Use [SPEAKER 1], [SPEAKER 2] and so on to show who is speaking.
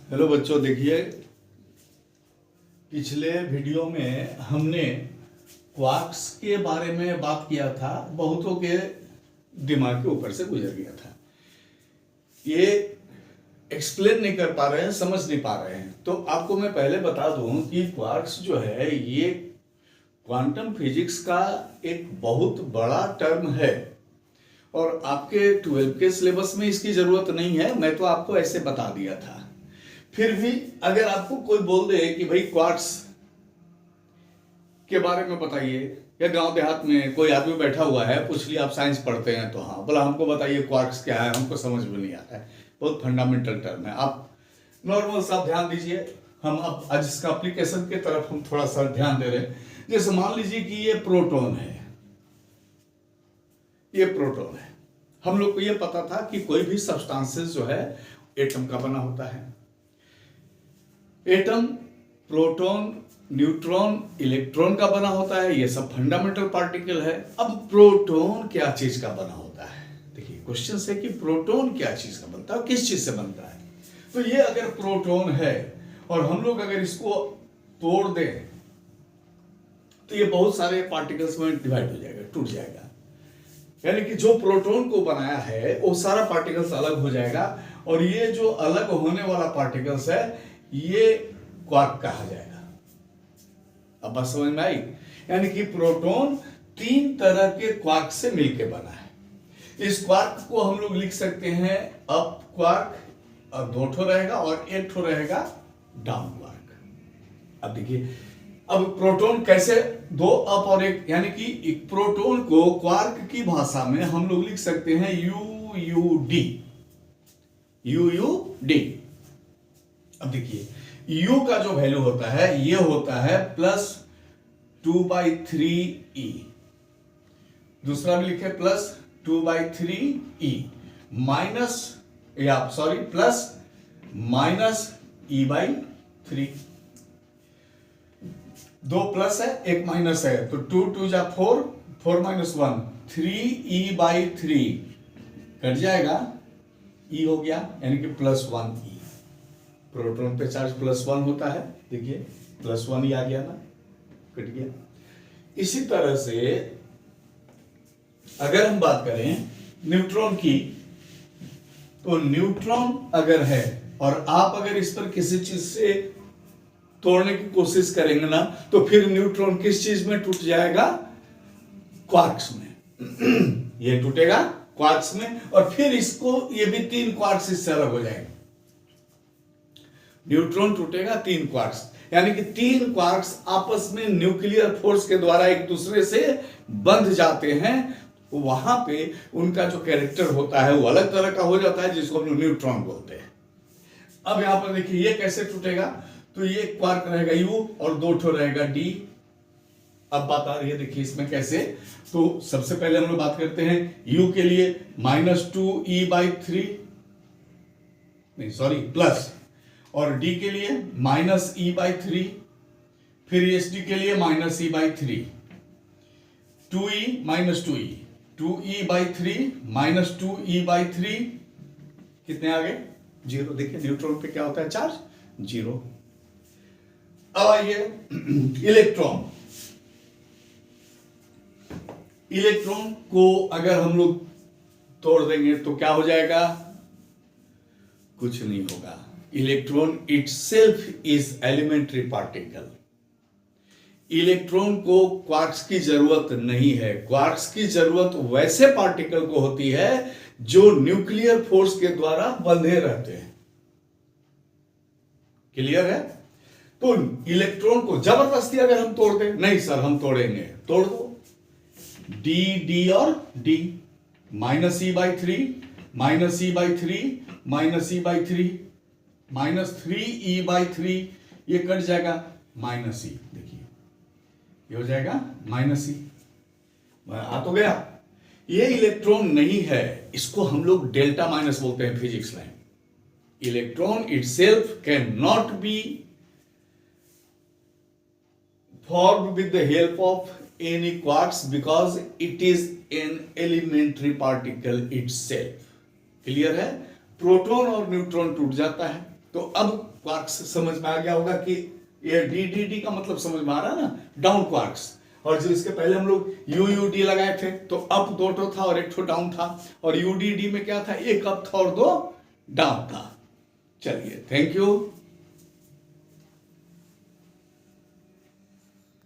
[SPEAKER 1] Hello बच्चों, देखिए पिछले वीडियो में हमने क्वार्क्स के बारे में बात किया था। बहुतों के दिमाग के ऊपर से गुजर गया था। ये एक्सप्लेन नहीं कर पा रहे हैं, समझ नहीं पा रहे हैं। तो आपको मैं पहले बता दूं कि क्वार्क्स जो है ये क्वांटम फिजिक्स का एक बहुत बड़ा टर्म है और आपके 12 के सिलेबस में इसकी जरूरत नहीं है। मैं तो आपको ऐसे बता दिया था। फिर भी अगर आपको कोई बोल दे कि भाई क्वार्क्स के बारे में बताइए, या गांव देहात में कोई आदमी बैठा हुआ है, पूछ लिया आप साइंस पढ़ते हैं तो हाँ बोला हमको बताइए क्वार्क्स क्या है, हमको समझ में नहीं आता है, बहुत फंडामेंटल टर्म है। आप नॉर्मल सा ध्यान दीजिए। हम अब आज इसका एप्लीकेशन की तरफ हम थोड़ा सा ध्यान दे रहे हैं। जैसे मान लीजिए कि ये प्रोटॉन है, ये प्रोटॉन है। हम लोग को ये पता था कि कोई भी सब्सटेंसेस जो है एटम का बना होता है। एटम प्रोटॉन, न्यूट्रॉन, इलेक्ट्रॉन का बना होता है। ये सब फंडामेंटल पार्टिकल है। अब प्रोटॉन क्या चीज का बना होता है? देखिए क्वेश्चन है कि प्रोटॉन क्या चीज का बनता है, किस चीज से बनता है। तो ये अगर प्रोटॉन है और हम लोग अगर इसको तोड़ दें तो ये बहुत सारे पार्टिकल्स में डिवाइड हो जाएगा, टूट जाएगा। यानी कि जो प्रोटॉन को बनाया है वो सारा पार्टिकल्स अलग हो जाएगा और ये जो अलग होने वाला पार्टिकल्स है ये क्वार्क कहा जाएगा। अब बात समझ में आई? यानी कि प्रोटॉन 3 तरह के क्वार्क से मिलकर बना है। इस क्वार्क को हम लोग लिख सकते हैं अप क्वार्क, और 2 ठो रहेगा, और 1 ठो रहेगा डाउन क्वार्क। अब देखिए, अब प्रोटॉन कैसे 2 अप और 1, यानी कि एक प्रोटॉन को क्वार्क की भाषा में हम लोग लिख सकते हैं UUD। UUD। अब देखिए U का जो वैल्यू होता है ये होता है +2/3E। दूसरा भी लिखे +2/3E माइनस, या sorry plus minus E/3। 2 plus है, 1 माइनस है, तो 2 2 जा 4, 4 माइनस 1, 3E/3 कट जाएगा, E हो गया, यानी कि +1E। प्रोटॉन पे चार्ज +1 होता है। देखिए +1 आ गया ना, कट गया। इसी तरह से अगर हम बात करें न्यूट्रॉन की, तो न्यूट्रॉन अगर है और आप अगर इस पर किसी चीज से तोड़ने की कोशिश करेंगे ना, तो फिर न्यूट्रॉन किस चीज में टूट जाएगा? क्वार्क्स में। ये टूटेगा क्वार्क्स में, और फिर इसको ये भी 3 क्वार्क्स इससे अलग हो जाएंगे। न्यूट्रॉन टूटेगा 3 क्वार्क्स, यानी कि 3 क्वार्क्स आपस में न्यूक्लियर फोर्स के द्वारा एक दूसरे से बंध जाते हैं। वहां पे उनका जो कैरेक्टर होता है वो अलग तरह का हो जाता है, जिसको हम लोग न्यूट्रॉन बोलते हैं। अब यहां पर देखिए ये कैसे टूटेगा, तो ये क्वार्क रहेगा U और 2 ठो रहेगा D। अब बात आ रही है, देखिए इसमें कैसे। तो सबसे पहले हम लोग बात करते हैं U के लिए -2E/3, नहीं सॉरी प्लस, और D के लिए -E/3, फिर SD के लिए -E/3, 2E -2E, 2E/3 -2E/3 कितने आ गए? 0। देखिए न्यूट्रॉन पे क्या होता है? चार्ज 0। अब आइए इलेक्ट्रॉन। इलेक्ट्रॉन को अगर हम लोग तोड़ देंगे तो क्या हो जाएगा? कुछ नहीं होगा। Electron itself is elementary particle. Electron को क्वार्क्स की जरूरत नहीं है। क्वार्क्स की जरूरत वैसे पार्टिकल को होती है जो न्यूक्लियर फोर्स के द्वारा बंधे रहते हैं। क्लियर है? तो इलेक्ट्रॉन को जबरदस्ती अगर हम तोड़ दें, नहीं सर हम तोड़ेंगे, तोड़ दो। D और D, -E/3, -E/3, -E/3, -3E/3, ये कट जाएगा -E। देखिए ये हो जाएगा -E। आ तो गया। ये इलेक्ट्रॉन नहीं है, इसको हम लोग डेल्टा माइनस बोलते हैं फिजिक्स में। Electron itself can not be formed with the help of any quarks because it is an elementary particle itself। Clear है? प्रोटॉन और न्यूट्रॉन टूट जाता है तो अब क्वार्क्स समझ में आ गया होगा कि ये डी का मतलब समझ में आ रहा है ना, डाउन क्वार्क्स। और जो इसके पहले हम लोग यूडी लगाए थे तो अप 2 था और 1 डाउन था, और यूडी में क्या था, 1 अप था और 2 डाउन था। चलिए, थैंक यू।